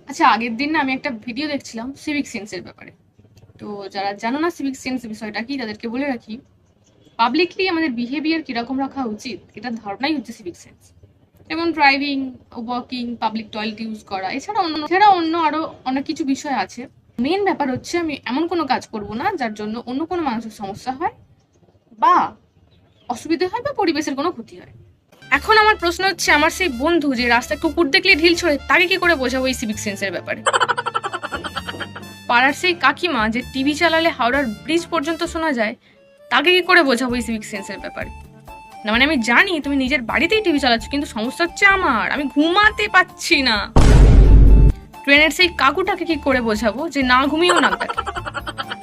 আচ্ছা, আগের দিন না আমি একটা ভিডিও দেখছিলাম সিভিক সেন্সের ব্যাপারে। তো যারা জানো না সিভিক সেন্স বিষয়টা কি, তাদেরকে বলে রাখি, পাবলিকলি আমাদের বিহেভিয়ার কিরকম রাখা উচিত এটার ধারণাই হচ্ছে সিভিক সেন্স। যেমন driving, walking, public toilet use করা, এছাড়া অন্য আরো অনেক কিছু বিষয় আছে। মেন ব্যাপার হচ্ছে আমি এমন কোনো কাজ করব না যার জন্য অন্য কোনো মানুষের সমস্যা হয় বা অসুবিধা হয় বা পরিবেশের কোনো ক্ষতি হয়। এখন আমার প্রশ্ন হচ্ছে, আমার সেই বন্ধু যে রাস্তায় কুকুর দেখলে ঢিল ছড়ে, তাকে কি করে বোঝাবো এই সিভিক সেন্সের ব্যাপারে? পাড়ার সেই কাকিমা যে টিভি চালালে হাওড়ার ব্রিজ পর্যন্ত শোনা যায়, তাকে কি করে বোঝাবো এই সিভিক সেন্সের ব্যাপারে? না মানে আমি জানি তুমি নিজের বাড়িতেই টিভি চালাচ্ছ, কিন্তু সমস্যা হচ্ছে আমার, আমি ঘুমাতে পাচ্ছি না। ট্রেনের সেই কাকুটাকে কি করে বোঝাবো যে না ঘুমিয়েও নাক ডাকে?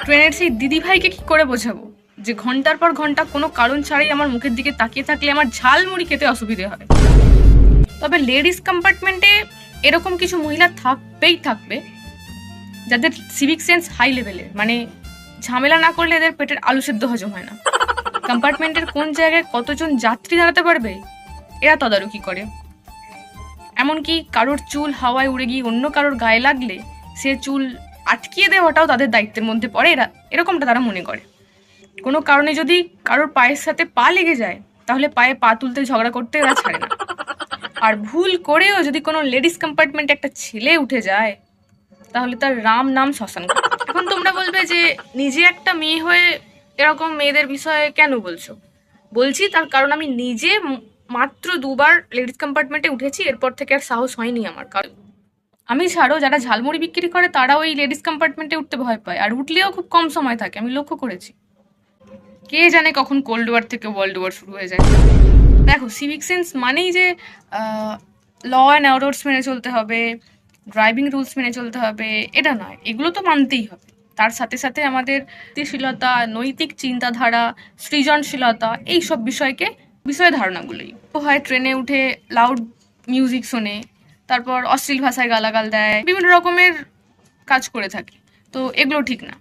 ট্রেনের সেই দিদি ভাইকে কি করে বোঝাবো যে ঘন্টার পর ঘন্টা কোনো কারণ ছাড়াই আমার মুখের দিকে তাকিয়ে থাকলে আমার ঝালমুড়ি খেতে অসুবিধে হয়? তবে লেডিস কম্পার্টমেন্টে এরকম কিছু মহিলা থাকবেই থাকবে যাদের সিভিক সেন্স হাই লেভেলের, মানে ঝামেলা না করলে এদের পেটের আলু সেদ্ধ হজম হয় না। কম্পার্টমেন্টের কোন জায়গায় কতজন যাত্রী দাঁড়াতে পারবে এরা তদারকি করে। এমনকি কারোর চুল হাওয়ায় উড়ে গিয়ে অন্য কারোর গায়ে লাগলে সে চুল আটকিয়ে দেওয়াটাও তাদের দায়িত্বের মধ্যে পড়ে, এরকমটা তারা মনে করে। কোনো কারণে যদি কারোর পায়ের সাথে পা লেগে যায়, তাহলে পায়ে পা তুলতে ঝগড়া করতে এরা ছাড়ে না। আর ভুল করেও যদি কোনো লেডিস কম্পার্টমেন্টে একটা ছেলে উঠে যায়, তাহলে তার রাম নাম শ্মশান। এখন তোমরা বলবে যে নিজে একটা মেয়ে হয়ে এরকম মেয়েদের বিষয়ে কেন বলছো? বলছি তার কারণ আমি নিজে মাত্র 2বার লেডিস কম্পার্টমেন্টে উঠেছি, এরপর থেকে আর সাহস হয়নি আমার। কারণ আমি ছাড়ো, যারা ঝালমুড়ি বিক্রি করে তারাও এই লেডিস কম্পার্টমেন্টে উঠতে ভয় পায়, আর উঠলেও খুব কম সময় থাকে, আমি লক্ষ্য করেছি। কে জানে কখন কোল্ড ওয়ার থেকে ওয়ার্ল্ড ওয়ার শুরু হয়ে যায়। দেখো, সিভিক সেন্স মানেই যে ল অ্যান্ড অর্ডার্স মেনে চলতে হবে, ড্রাইভিং রুলস মেনে চলতে হবে, এটা নয়। এগুলো তো মানতেই হবে, তার সাথে সাথে আমাদের স্থিতিশীলতা, নৈতিক চিন্তাধারা, সৃজনশীলতা, এই সব বিষয় ধারণাগুলোই হয়। ট্রেনে উঠে লাউড মিউজিক শোনে, তারপর অশ্লীল ভাষায় গালাগাল দেয়, বিভিন্ন রকমের কাজ করে থাকে, তো এগুলো ঠিক না।